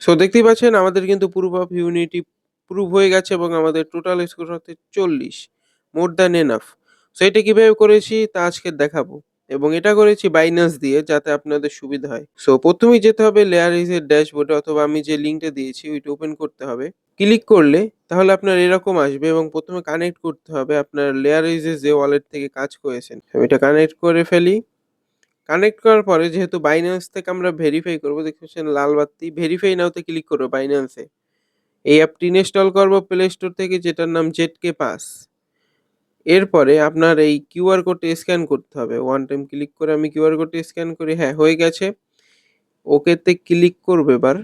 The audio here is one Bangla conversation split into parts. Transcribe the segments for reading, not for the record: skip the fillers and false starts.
সো দেখতেই পাচ্ছেন আমাদের কিন্তু প্রুফ অফ ইউনিটি প্রুভ হয়ে গেছে এবং আমাদের টোটাল স্কোর হচ্ছে ৪০, মোর দ্যান এনাফ। সো এটা কিভাবে করেছি তা আজকে দেখাবো এবং এটা করেছি বাইন্যান্স দিয়ে যাতে আপনাদের সুবিধা হয়। সো ১ম এই যেতে হবে লেয়ার ইজ এর ড্যাশবোর্ডে অথবা আমি যে লিঙ্কটা দিয়েছি ওইটা ওপেন করতে হবে। ক্লিক করলে তাহলে আপনার এরকম আসবে এবং ১ম এ কানেক্ট করতে হবে আপনার লেয়ার ইজ এর যে ওয়ালেট থেকে কাজ করেছেন। আমি এটা কানেক্ট করে ফেলি। কানেক্ট করার পরে যেহেতু বাইন্যান্স থেকে আমরা ভেরিফাই করব, দেখতে পাচ্ছেন লাল বাত্তি ভেরিফাই নাও তে ক্লিক করব বাইন্যান্সে। এই অ্যাপটি ইনস্টল করব প্লে স্টোর থেকে যেটার নাম জেডকে পাস। এরপরে আপনার এই কিউআর কোডটা স্ক্যান করতে হবে। ওয়ান টাইম ক্লিক করে আমি কিউআর কোডটা স্ক্যান করি। হ্যাঁ, হয়ে গেছে। ওকেতে ক্লিক করব এবার।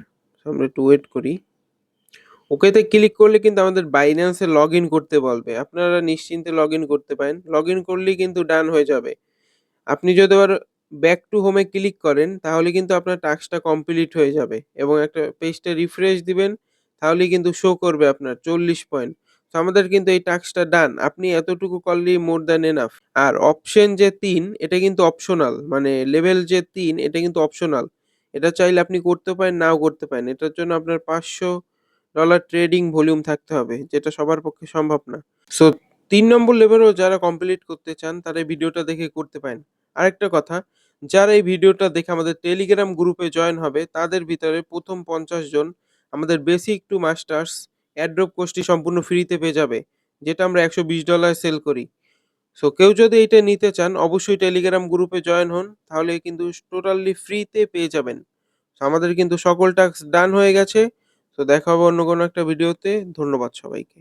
আমরা একটু ওয়েট করি। ওকেতে ক্লিক করলে কিন্তু আমাদের বাইন্যান্সে লগইন করতে বলবে। আপনারা নিশ্চিন্তে লগইন করতে পারেন। লগইন করলেই কিন্তু ডান হয়ে যাবে। আপনি যদি আবার back to home A click করেন তাহলে কিন্তু আপনার টাস্কটা কমপ্লিট হয়ে যাবে এবং একটা পেজটা রিফ্রেশ দিবেন তাহলেই কিন্তু শো করবে আপনার ৪০ পয়েন্ট। তো আমাদের কিন্তু এই টাস্কটা ডান। আপনি এতটুকু করলেই মোর দ্যান এনাফ। আর অপশন যে ৩ এটা কিন্তু অপশনাল। মানে লেভেল যে ৩ এটা কিন্তু অপশনাল। এটা চাইলে আপনি করতে পারেন, নাও করতে পারেন। এটার জন্য আপনার $৫০০ ট্রেডিং ভলিউম থাকতে হবে, যেটা সবার পক্ষে সম্ভব না। সো ৩ নম্বর লেভেলও যারা কমপ্লিট করতে চান তারা এই ভিডিওটা দেখে করতে পারেন। আরেকটা কথা, যারা এই ভিডিওটা দেখে আমাদের টেলিগ্রাম গ্রুপে জয়েন হবে তাদের ভিতরে ১ম ৫০ জন আমাদের বেসিক টু মাস্টার্স এয়ারড্রপ কোর্সটি সম্পূর্ণ ফ্রিতে পেয়ে যাবে। যেটা আমরা $১২০ সেল করি। সো কেউ যদি এইটা নিতে চান অবশ্যই টেলিগ্রাম গ্রুপে জয়েন হন। তাহলে কিন্তু টোটালি ফ্রিতে পেয়ে যাবেন। সো আমাদের কিন্তু সকল টাস্ক ডান হয়ে গেছে। তো দেখা হবে অন্য কোনো একটা ভিডিওতে। ধন্যবাদ সবাইকে।